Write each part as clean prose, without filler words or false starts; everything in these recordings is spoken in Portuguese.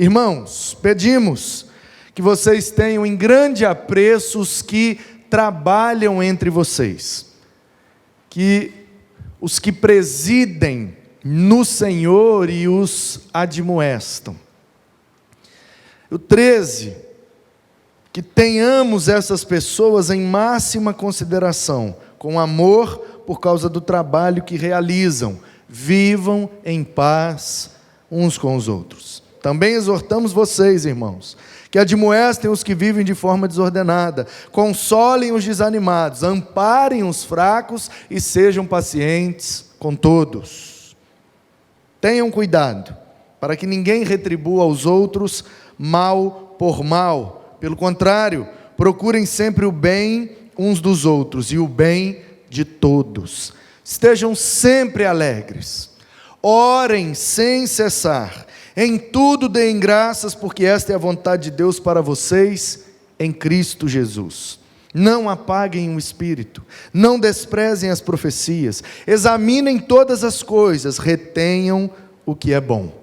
Irmãos, pedimos que vocês tenham em grande apreço os que trabalham entre vocês, que os que presidem no Senhor e os admoestam. O 13, que tenhamos essas pessoas em máxima consideração, com amor por causa do trabalho que realizam, vivam em paz uns com os outros. Também exortamos vocês, irmãos, que admoestem os que vivem de forma desordenada, consolem os desanimados, amparem os fracos e sejam pacientes com todos. Tenham cuidado, para que ninguém retribua aos outros mal por mal. Pelo contrário, procurem sempre o bem uns dos outros e o bem de todos. Estejam sempre alegres, orem sem cessar, em tudo deem graças, porque esta é a vontade de Deus para vocês em Cristo Jesus. Não apaguem o espírito, não desprezem as profecias, examinem todas as coisas, retenham o que é bom,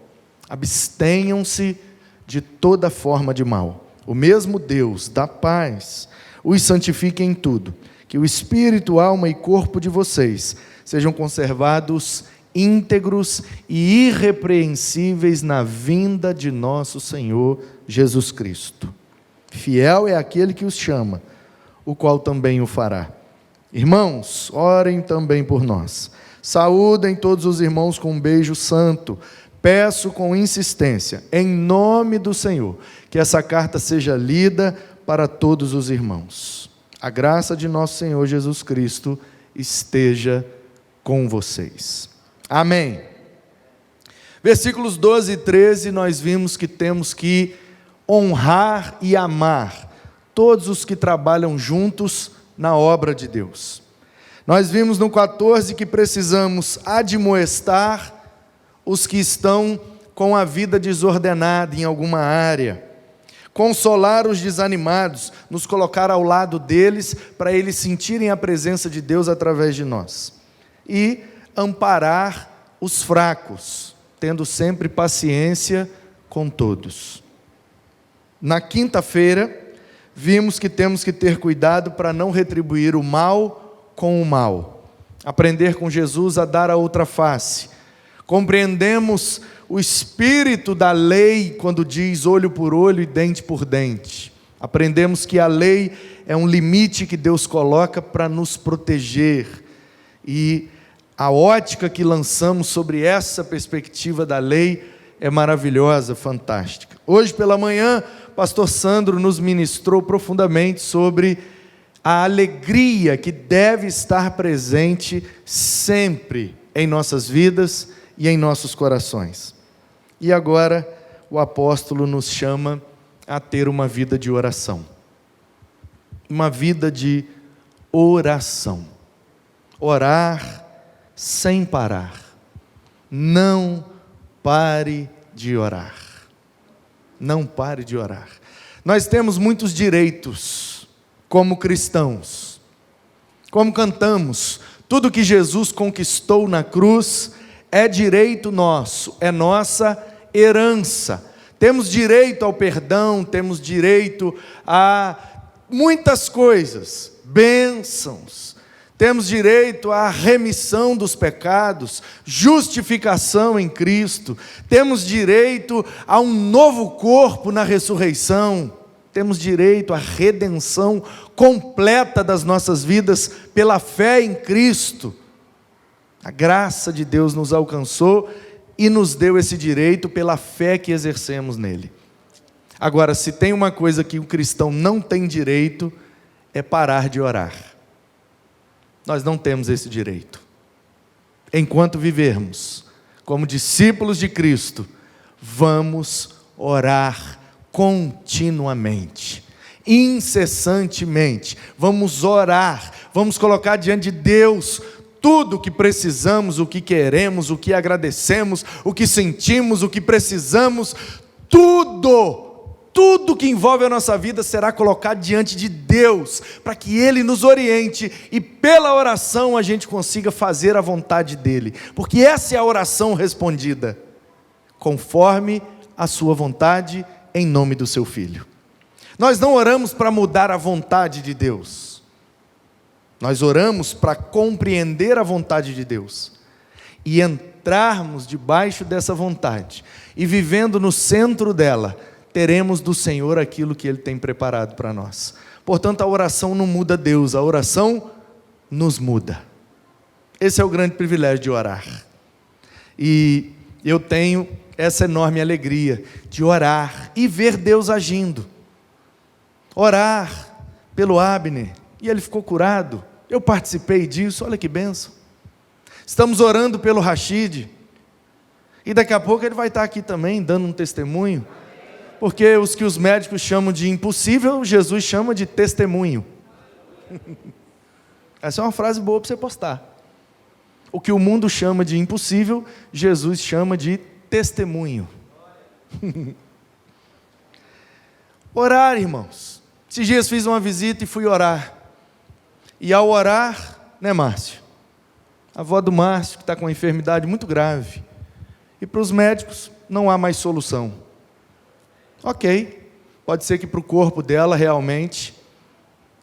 abstenham-se de toda forma de mal. O mesmo Deus da paz os santifique em tudo, que o espírito, alma e corpo de vocês sejam conservados íntegros e irrepreensíveis na vinda de nosso Senhor Jesus Cristo. Fiel é aquele que os chama, o qual também o fará. Irmãos, orem também por nós. Saúdem todos os irmãos com um beijo santo. Peço com insistência, em nome do Senhor, que essa carta seja lida para todos os irmãos. A graça de nosso Senhor Jesus Cristo esteja com vocês. Amém. Versículos 12 e 13, nós vimos que temos que honrar e amar todos os que trabalham juntos na obra de Deus. Nós vimos no 14 que precisamos admoestar os que estão com a vida desordenada em alguma área, consolar os desanimados, nos colocar ao lado deles, para eles sentirem a presença de Deus através de nós, e amparar os fracos, tendo sempre paciência com todos. Na quinta-feira, vimos que temos que ter cuidado para não retribuir o mal com o mal, aprender com Jesus a dar a outra face. Compreendemos o espírito da lei quando diz olho por olho e dente por dente. Aprendemos que a lei é um limite que Deus coloca para nos proteger, e a ótica que lançamos sobre essa perspectiva da lei é maravilhosa, fantástica. Hoje pela manhã, pastor Sandro nos ministrou profundamente sobre a alegria que deve estar presente sempre em nossas vidas e em nossos corações. E agora o apóstolo nos chama a ter uma vida de oração. Uma vida de oração. Orar sem parar. Não pare de orar. Não pare de orar. Nós temos muitos direitos como cristãos. Como cantamos, tudo que Jesus conquistou na cruz é direito nosso, é nossa herança. Temos direito ao perdão, temos direito a muitas coisas, bênçãos. Temos direito à remissão dos pecados, justificação em Cristo. Temos direito a um novo corpo na ressurreição. Temos direito à redenção completa das nossas vidas pela fé em Cristo. A graça de Deus nos alcançou e nos deu esse direito pela fé que exercemos nele. Agora, se tem uma coisa que o cristão não tem direito, é parar de orar. Nós não temos esse direito. Enquanto vivermos como discípulos de Cristo, vamos orar continuamente, incessantemente. Vamos orar, vamos colocar diante de Deus tudo o que precisamos, o que queremos, o que agradecemos, o que sentimos, o que precisamos, tudo que envolve a nossa vida será colocado diante de Deus, para que Ele nos oriente e pela oração a gente consiga fazer a vontade dEle, porque essa é a oração respondida, conforme a sua vontade em nome do seu Filho. Nós não oramos para mudar a vontade de Deus. Nós oramos para compreender a vontade de Deus e entrarmos debaixo dessa vontade. E vivendo no centro dela, teremos do Senhor aquilo que Ele tem preparado para nós. Portanto, a oração não muda Deus, a oração nos muda. Esse é o grande privilégio de orar. E eu tenho essa enorme alegria de orar e ver Deus agindo. Orar pelo Abner, e ele ficou curado. Eu participei disso, olha que bênção. Estamos orando pelo Rashid, e daqui a pouco ele vai estar aqui também, dando um testemunho, porque os que os médicos chamam de impossível, Jesus chama de testemunho. Essa é uma frase boa para você postar. O que o mundo chama de impossível, Jesus chama de testemunho. Orar, irmãos. Esses dias fiz uma visita e fui orar. E ao orar, né, Márcio? A avó do Márcio, que está com uma enfermidade muito grave. E para os médicos, não há mais solução. Ok, pode ser que para o corpo dela realmente,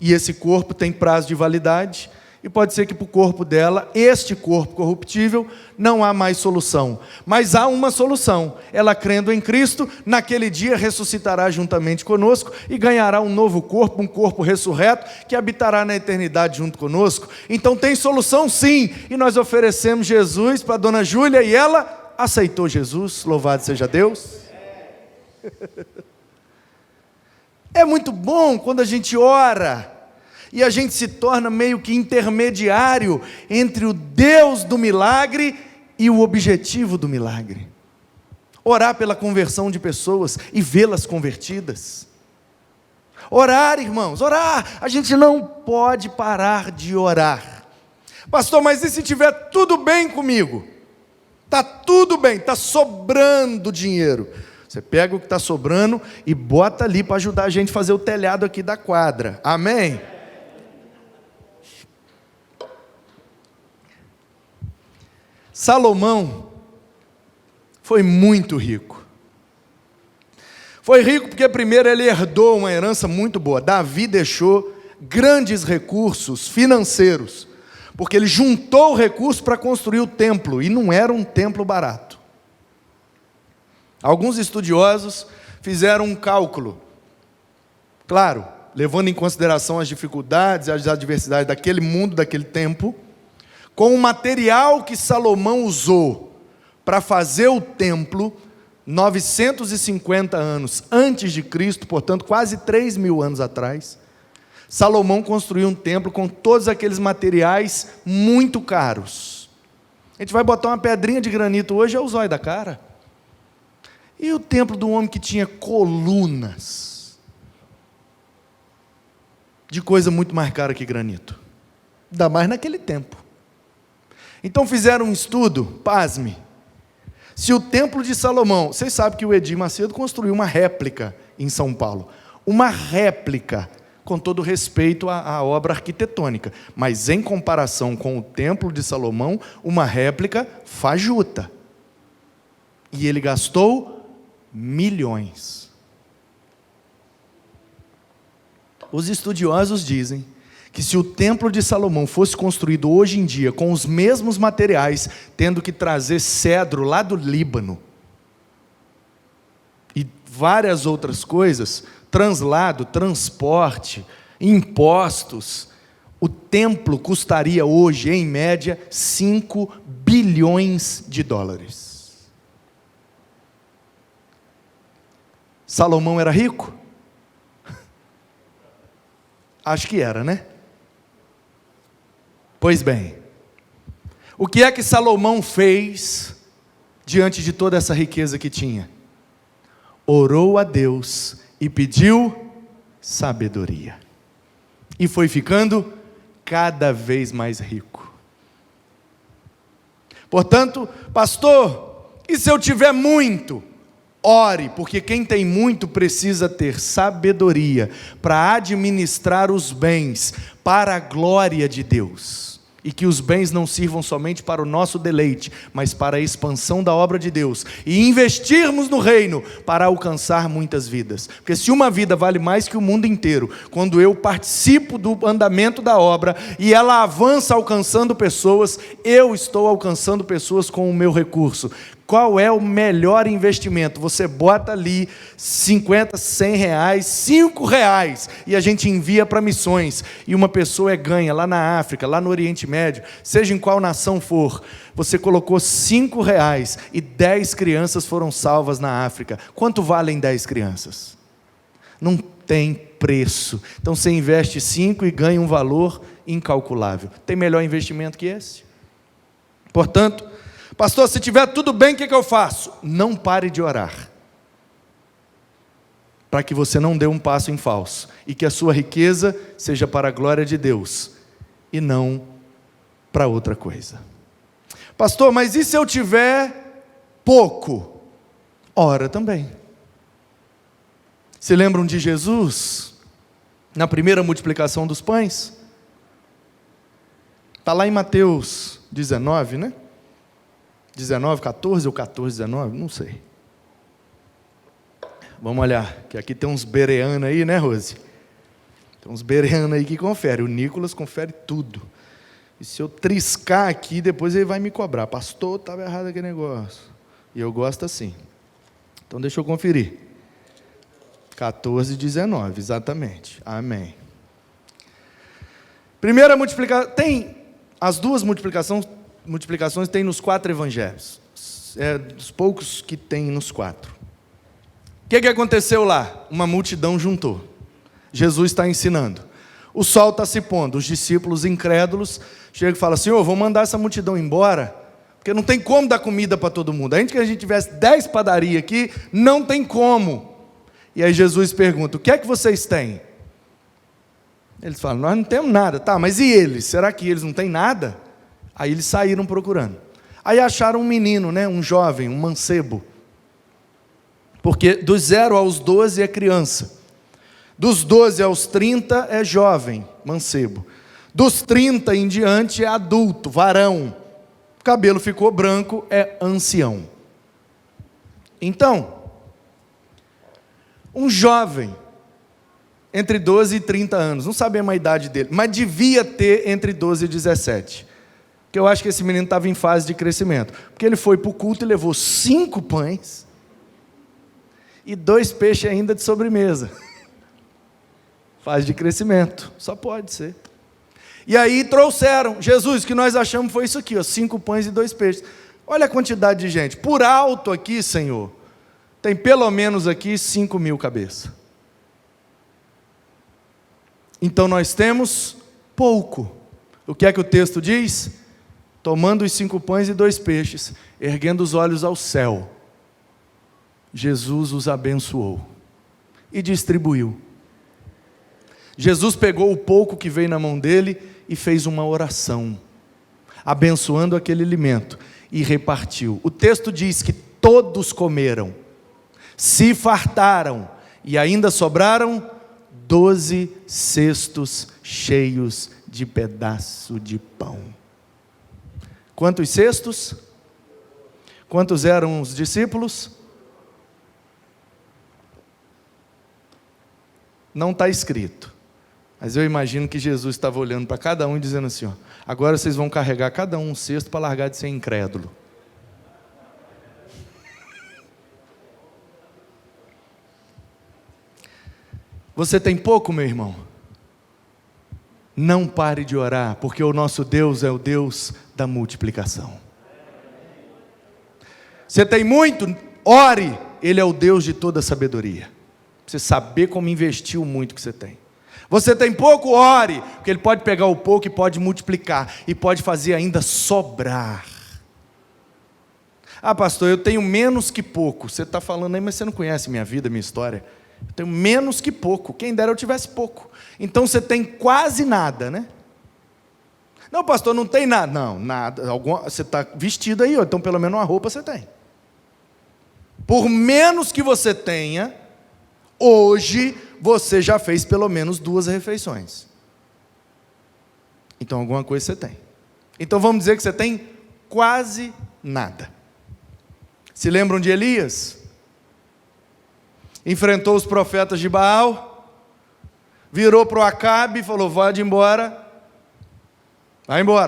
e esse corpo tem prazo de validade, e pode ser que para o corpo dela, este corpo corruptível, não há mais solução. Mas há uma solução. Ela, crendo em Cristo, naquele dia ressuscitará juntamente conosco e ganhará um novo corpo, um corpo ressurreto, que habitará na eternidade junto conosco. Então tem solução sim, e nós oferecemos Jesus para a dona Júlia, e ela aceitou Jesus, louvado seja Deus. É muito bom quando a gente ora, e a gente se torna meio que intermediário entre o Deus do milagre e o objetivo do milagre. Orar pela conversão de pessoas e vê-las convertidas. Orar, irmãos, orar. A gente não pode parar de orar. Pastor, mas e se tiver tudo bem comigo? Está tudo bem, está sobrando dinheiro. Você pega o que está sobrando e bota ali para ajudar a gente a fazer o telhado aqui da quadra. Amém? Salomão foi muito rico. Foi rico porque primeiro ele herdou uma herança muito boa. Davi deixou grandes recursos financeiros, porque ele juntou recursos para construir o templo, e não era um templo barato. Alguns estudiosos fizeram um cálculo, claro, levando em consideração as dificuldades e as adversidades daquele mundo, daquele tempo, com o material que Salomão usou para fazer o templo, 950 anos antes de Cristo, portanto quase 3.000 anos atrás, Salomão construiu um templo com todos aqueles materiais muito caros. A gente vai botar uma pedrinha de granito hoje, é o zóio da cara. E o templo do homem que tinha colunas de coisa muito mais cara que granito, ainda mais naquele tempo. Então fizeram um estudo, pasme, se o templo de Salomão, vocês sabem que o Edir Macedo construiu uma réplica em São Paulo, uma réplica, com todo respeito à obra arquitetônica, mas em comparação com o templo de Salomão, uma réplica fajuta, e ele gastou milhões. Os estudiosos dizem que se o templo de Salomão fosse construído hoje em dia com os mesmos materiais, tendo que trazer cedro lá do Líbano e várias outras coisas, translado, transporte, impostos, o templo custaria hoje, em média, 5 bilhões de dólares. Salomão era rico? Acho que era, né? Pois bem, o que é que Salomão fez diante de toda essa riqueza que tinha? Orou a Deus e pediu sabedoria. E foi ficando cada vez mais rico. Portanto, pastor, e se eu tiver muito? Ore, porque quem tem muito precisa ter sabedoria para administrar os bens para a glória de Deus. e que os bens não sirvam somente para o nosso deleite, mas para a expansão da obra de Deus, e investirmos no reino para alcançar muitas vidas. Porque se uma vida vale mais que o mundo inteiro, quando eu participo do andamento da obra e ela avança alcançando pessoas, eu estou alcançando pessoas com o meu recurso. Qual é o melhor investimento? Você bota ali 50, 100 reais, 5 reais, e a gente envia para missões, e uma pessoa é ganha lá na África, lá no Oriente Médio, seja em qual nação for. Você colocou 5 reais e 10 crianças foram salvas na África. Quanto valem 10 crianças? Não tem preço. Então você investe 5 e ganha um valor incalculável. Tem melhor investimento que esse? Portanto, pastor, se tiver tudo bem, o que eu faço? Não pare de orar, para que você não dê um passo em falso, e que a sua riqueza seja para a glória de Deus, e não para outra coisa. Pastor, mas e se eu tiver pouco? Ora também. Se lembram de Jesus, na primeira multiplicação dos pães? Está lá em Mateus 19, né? 19, 14 ou 14, 19, não sei. Vamos olhar, que aqui tem uns bereanos aí, né, Rose? Tem uns bereanos aí que conferem. O Nicolas confere tudo. E se eu triscar aqui, depois ele vai me cobrar. Pastor, estava errado aquele negócio. E eu gosto assim. Então deixa eu conferir. 14, 19, exatamente. Amém. Primeira multiplicação, tem as duas multiplicações tem nos 4 evangelhos. É dos poucos que tem nos 4. O que aconteceu lá? Uma multidão juntou. Jesus está ensinando. O sol está se pondo. Os discípulos incrédulos chegam e falam: Senhor, vou mandar essa multidão embora, porque não tem como dar comida para todo mundo. Ainda que a gente tivesse 10 padarias aqui, não tem como. E aí Jesus pergunta: o que é que vocês têm? Eles falam: nós não temos nada. Tá, mas e eles? Será que eles não têm nada? Aí eles saíram procurando. Aí acharam um menino, né, um jovem, um mancebo. Porque dos 0 aos 12 é criança. Dos 12 aos 30 é jovem, mancebo. Dos 30 em diante é adulto, varão. O cabelo ficou branco, é ancião. Então, um jovem, entre 12 e 30 anos, não sabemos a idade dele, mas devia ter entre 12 e 17. Porque eu acho que esse menino estava em fase de crescimento. Porque ele foi para o culto e levou 5 pães e 2 peixes ainda de sobremesa. Fase de crescimento, só pode ser. E aí trouxeram: Jesus, o que nós achamos foi isso aqui, ó, 5 pães e 2 peixes. Olha a quantidade de gente. Por alto aqui, Senhor, tem pelo menos aqui 5.000 cabeças. Então nós temos pouco. O que é que o texto diz? Tomando os 5 pães e 2 peixes, erguendo os olhos ao céu, Jesus os abençoou e distribuiu. Jesus pegou o pouco que veio na mão dele e fez uma oração, abençoando aquele alimento, e repartiu. O texto diz que todos comeram, se fartaram, e ainda sobraram 12 cestos cheios de pedaço de pão. Quantos cestos? Quantos eram os discípulos? Não está escrito. Mas eu imagino que Jesus estava olhando para cada um e dizendo assim: ó, agora vocês vão carregar cada um cesto para largar de ser incrédulo. Você tem pouco, meu irmão? Não pare de orar, porque o nosso Deus é o Deus da multiplicação. Você tem muito? Ore, Ele é o Deus de toda sabedoria. Você saber como investir o muito que você tem. Você tem pouco? Ore, porque Ele pode pegar o pouco e pode multiplicar, e pode fazer ainda sobrar. Ah, pastor, eu tenho menos que pouco. Você está falando aí, mas você não conhece minha vida, minha história. Eu tenho menos que pouco. Quem dera eu tivesse pouco. Então você tem quase nada, né? Não, pastor, não tem nada. Não, nada. Você está vestido aí, então pelo menos uma roupa você tem. Por menos que você tenha, hoje você já fez pelo menos 2 refeições. Então alguma coisa você tem. Então vamos dizer que você tem quase nada. Se lembram de Elias? Enfrentou os profetas de Baal, virou para o Acabe e falou: vai embora,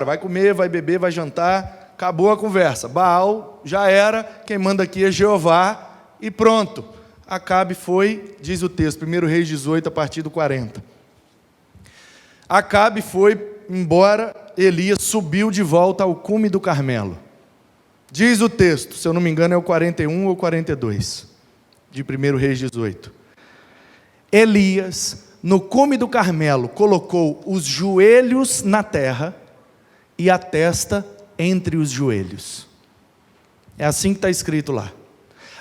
vai comer, vai beber, vai jantar, acabou a conversa. Baal já era, quem manda aqui é Jeová, e pronto. Acabe foi, diz o texto, 1 Reis 18, a partir do 40. Acabe foi embora, Elias subiu de volta ao cume do Carmelo. Diz o texto, se eu não me engano é o 41 ou 42, de 1 Reis 18. Elias, no cume do Carmelo, colocou os joelhos na terra e a testa entre os joelhos. É assim que está escrito lá.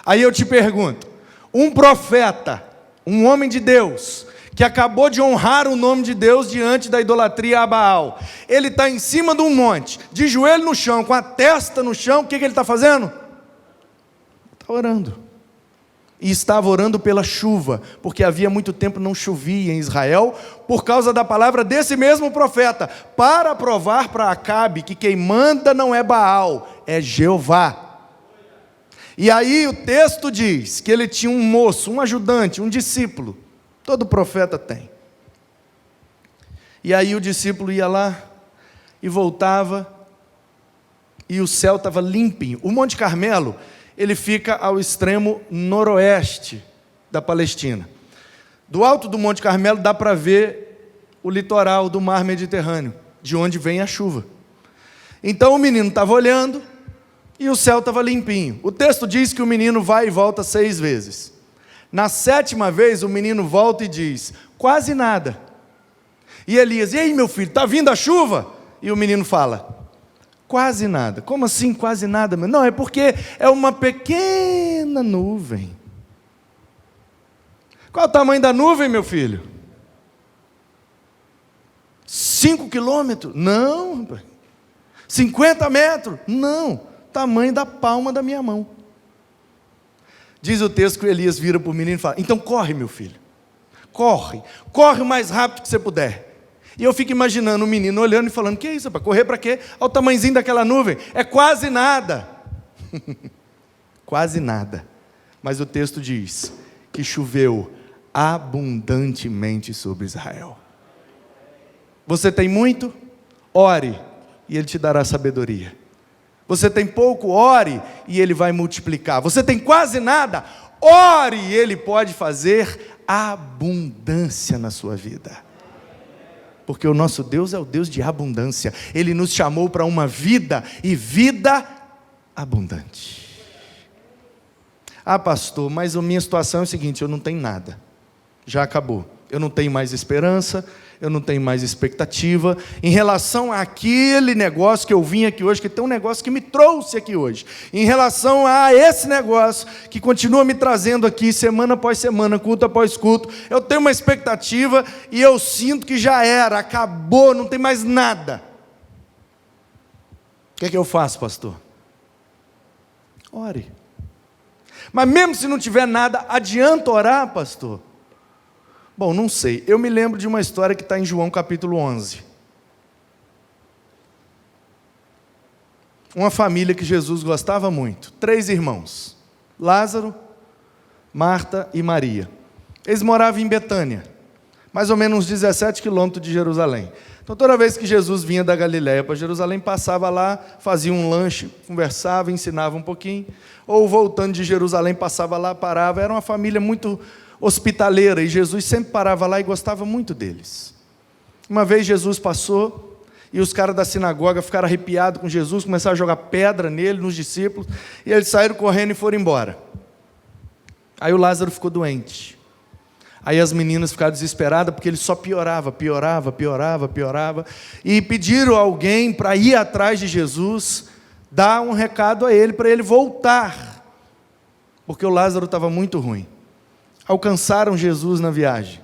Aí eu te pergunto, um profeta, um homem de Deus, que acabou de honrar o nome de Deus diante da idolatria a Baal, ele está em cima de um monte, de joelho no chão, com a testa no chão, o que ele está fazendo? Está orando. E estava orando pela chuva, porque havia muito tempo não chovia em Israel, por causa da palavra desse mesmo profeta, para provar para Acabe que quem manda não é Baal, é Jeová. E aí o texto diz que ele tinha um moço, um ajudante, um discípulo. Todo profeta tem. E aí o discípulo ia lá e voltava, e o céu estava limpinho. O Monte Carmelo, ele fica ao extremo noroeste da Palestina. Do alto do Monte Carmelo dá para ver o litoral do mar Mediterrâneo, de onde vem a chuva. Então o menino estava olhando e o céu estava limpinho. O texto diz que o menino vai e volta 6 vezes. Na 7ª vez o menino volta e diz: quase nada. E Elias: e aí meu filho, está vindo a chuva? E o menino fala: quase nada. Como assim quase nada? Não, é porque é uma pequena nuvem. Qual é o tamanho da nuvem, meu filho? 5 quilômetros? Não. 50 metros? Não. Tamanho da palma da minha mão. Diz o texto que Elias vira para o menino e fala: então corre, meu filho. Corre o mais rápido que você puder. E eu fico imaginando o menino olhando e falando: que é isso, para correr para quê? Olha o tamanhozinho daquela nuvem. É quase nada. Quase nada. Mas o texto diz que choveu abundantemente sobre Israel. Você tem muito? Ore e Ele te dará sabedoria. Você tem pouco? Ore e Ele vai multiplicar. Você tem quase nada? Ore e Ele pode fazer abundância na sua vida. Porque o nosso Deus é o Deus de abundância. Ele nos chamou para uma vida, e vida abundante. Ah, pastor, mas a minha situação é o seguinte: eu não tenho nada. Já acabou. Eu não tenho mais esperança, eu não tenho mais expectativa em relação àquele negócio que eu vim aqui hoje, que tem um negócio que me trouxe aqui hoje, em relação a esse negócio que continua me trazendo aqui semana após semana, culto após culto. Eu tenho uma expectativa e eu sinto que já era, acabou, não tem mais nada. O que é que eu faço, pastor? Ore. Mas mesmo se não tiver nada, adianta orar, pastor? Bom, não sei. Eu me lembro de uma história que está em João capítulo 11. Uma família que Jesus gostava muito. 3 irmãos. Lázaro, Marta e Maria. Eles moravam em Betânia, mais ou menos uns 17 quilômetros de Jerusalém. Então toda vez que Jesus vinha da Galiléia para Jerusalém, passava lá, fazia um lanche, conversava, ensinava um pouquinho. Ou voltando de Jerusalém, passava lá, parava. Era uma família muito hospitaleira, e Jesus sempre parava lá e gostava muito deles. Uma vez Jesus passou, e os caras da sinagoga ficaram arrepiados com Jesus, começaram a jogar pedra nele, nos discípulos, e eles saíram correndo e foram embora. Aí o Lázaro ficou doente. Aí as meninas ficaram desesperadas, porque ele só piorava, e pediram a alguém para ir atrás de Jesus, dar um recado a ele, para ele voltar, porque o Lázaro estava muito ruim. Alcançaram Jesus na viagem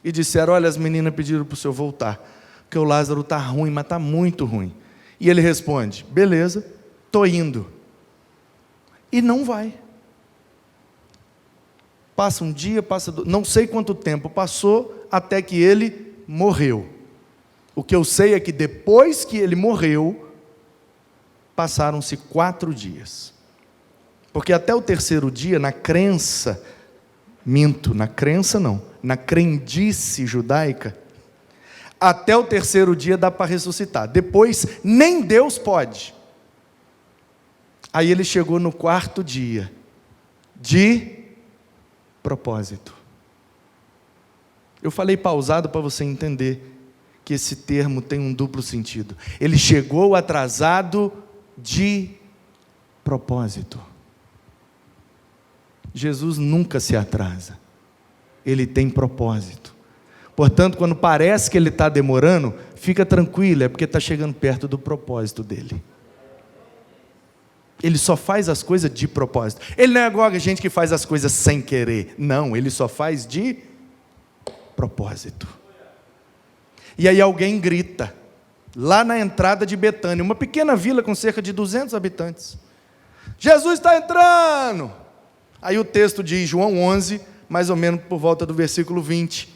e disseram: olha, as meninas pediram para o senhor voltar, porque o Lázaro está ruim, mas está muito ruim. E ele responde: beleza, estou indo. E não vai. Passa um dia, não sei quanto tempo passou, até que ele morreu. O que eu sei é que depois que ele morreu, passaram-se 4 dias. Porque até o terceiro dia, na crença na crendice judaica, até o terceiro dia dá para ressuscitar. Depois, nem Deus pode. Aí ele chegou no 4º dia, de propósito. Eu falei pausado para você entender que esse termo tem um duplo sentido. Ele chegou atrasado de propósito. Jesus nunca se atrasa. Ele tem propósito. Portanto, quando parece que ele está demorando, fica tranquilo, é porque está chegando perto do propósito dele. Ele só faz as coisas de propósito. Ele não é igual a gente que faz as coisas sem querer. Não, ele só faz de propósito. E aí alguém grita, lá na entrada de Betânia, uma pequena vila com cerca de 200 habitantes. Jesus está entrando! Aí o texto diz, João 11, mais ou menos por volta do versículo 20.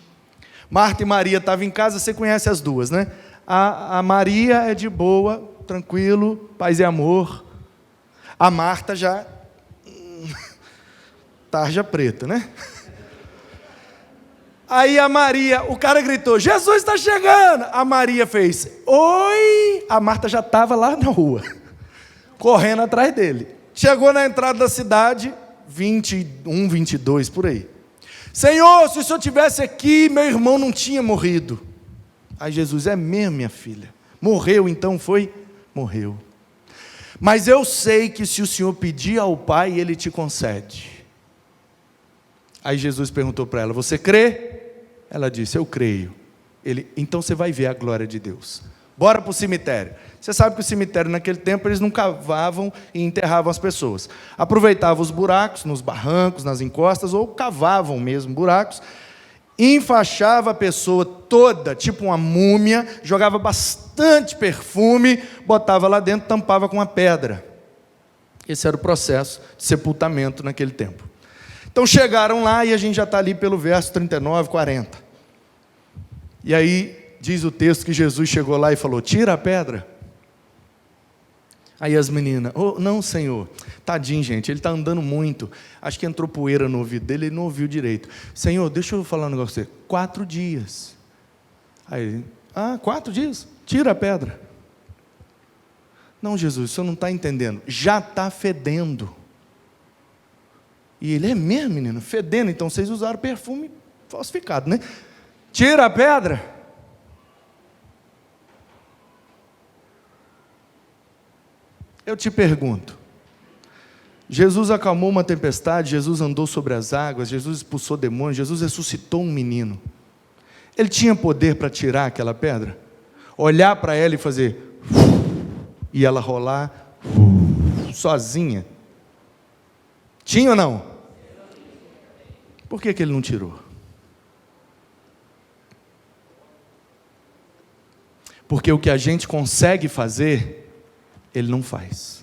Marta e Maria estavam em casa, você conhece as duas, né? A Maria é de boa, tranquilo, paz e amor. A Marta já... tarja preta, né? Aí a Maria, o cara gritou, Jesus está chegando! A Maria fez, oi! A Marta já estava lá na rua, correndo atrás dele. Chegou na entrada da cidade, 21, 22, por aí. Senhor, se o Senhor estivesse aqui, meu irmão não tinha morrido. Aí Jesus, é mesmo, minha filha? Morreu, então foi? Morreu. Mas eu sei que se o Senhor pedir ao Pai, Ele te concede. Aí Jesus perguntou para ela, você crê? Ela disse, eu creio. Ele, então você vai ver a glória de Deus. Bora para o cemitério. Você sabe que o cemitério naquele tempo, eles não cavavam e enterravam as pessoas. Aproveitavam os buracos, nos barrancos, nas encostas, ou cavavam mesmo buracos, enfaixava a pessoa toda, tipo uma múmia, jogava bastante perfume, botava lá dentro, tampava com uma pedra. Esse era o processo de sepultamento naquele tempo. Então chegaram lá e a gente já está ali pelo verso 39, 40. E aí diz o texto que Jesus chegou lá e falou, tira a pedra. Aí as meninas, oh, não Senhor, tadinho gente, ele está andando muito, acho que entrou poeira no ouvido dele, ele não ouviu direito. Senhor, deixa eu falar um negócio com você, 4 dias. Aí ele, 4 dias? Tira a pedra. Não Jesus, o senhor não está entendendo, já está fedendo. E ele, é mesmo menino, fedendo, então vocês usaram perfume falsificado, né? Tira a pedra. Eu te pergunto, Jesus acalmou uma tempestade, Jesus andou sobre as águas, Jesus expulsou demônios, Jesus ressuscitou um menino. Ele tinha poder para tirar aquela pedra? Olhar para ela e fazer, e ela rolar, sozinha? Tinha ou não? Por que ele não tirou? Porque o que a gente consegue fazer, Ele não faz.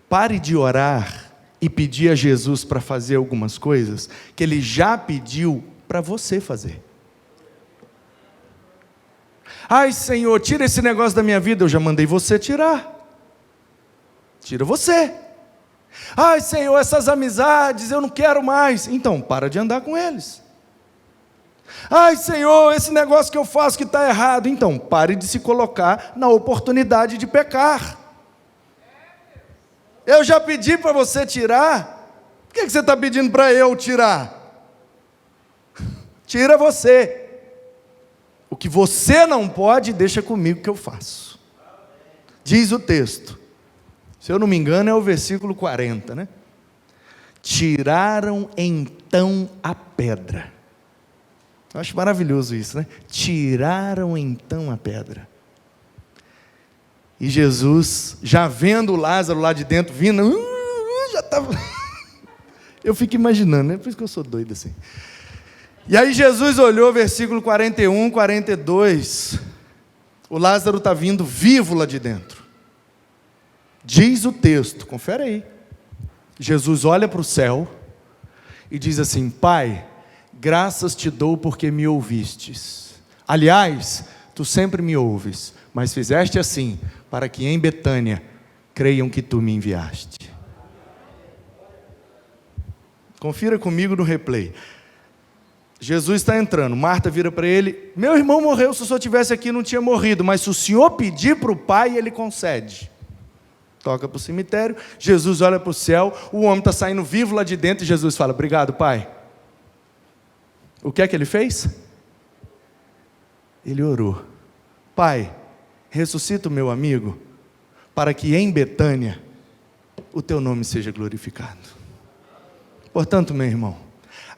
Pare de orar e pedir a Jesus para fazer algumas coisas que Ele já pediu para você fazer. Ai Senhor, tira esse negócio da minha vida, eu já mandei você tirar. Tira você. Ai Senhor, essas amizades eu não quero mais. Então para de andar com eles. Ai Senhor, esse negócio que eu faço que está errado. Então pare de se colocar na oportunidade de pecar. Eu já pedi para você tirar. Por que você está pedindo para eu tirar? Tira você. O que você não pode, deixa comigo que eu faço. Diz o texto. Se eu não me engano é o versículo 40, né? Tiraram então a pedra. Eu acho maravilhoso isso, né? Tiraram então a pedra. E Jesus, já vendo Lázaro lá de dentro, vindo, já estava... Eu fico imaginando, né? Por isso que eu sou doido assim. E aí Jesus olhou, versículo 41, 42. O Lázaro está vindo vivo lá de dentro. Diz o texto, confere aí. Jesus olha para o céu e diz assim: Pai, graças te dou porque me ouvistes. Aliás, tu sempre me ouves, mas fizeste assim, para que em Betânia creiam que tu me enviaste. Confira comigo no replay. Jesus está entrando, Marta vira para ele: meu irmão morreu, se o senhor estivesse aqui não tinha morrido, mas se o senhor pedir para o Pai, ele concede. Toca para o cemitério, Jesus olha para o céu, o homem está saindo vivo lá de dentro, e Jesus fala: obrigado, Pai. O que é que ele fez? Ele orou: Pai, ressuscita o meu amigo, para que em Betânia o teu nome seja glorificado. Portanto, meu irmão,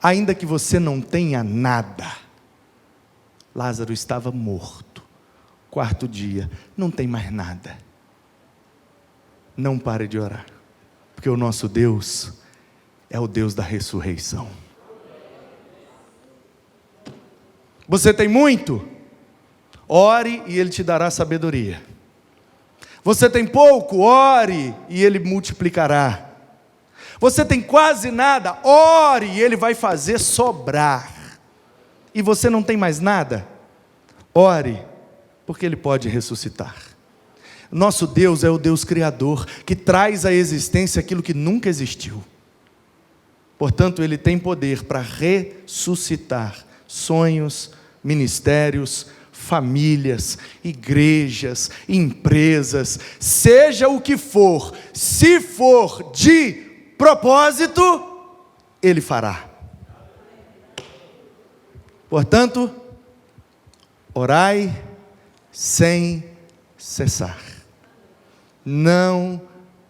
ainda que você não tenha nada, Lázaro estava morto, quarto dia, não tem mais nada. Não pare de orar, porque o nosso Deus é o Deus da ressurreição. Você tem muito? Ore e Ele te dará sabedoria. Você tem pouco? Ore e Ele multiplicará. Você tem quase nada? Ore e Ele vai fazer sobrar. E você não tem mais nada? Ore, porque Ele pode ressuscitar. Nosso Deus é o Deus Criador, que traz à existência aquilo que nunca existiu. Portanto, Ele tem poder para ressuscitar sonhos, ministérios, famílias, igrejas, empresas, seja o que for, se for de propósito, Ele fará. Portanto, orai sem cessar. Não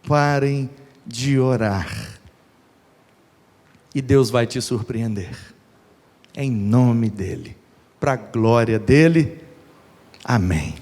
parem de orar. E Deus vai te surpreender. Em nome dEle. Para a glória dEle. Amém.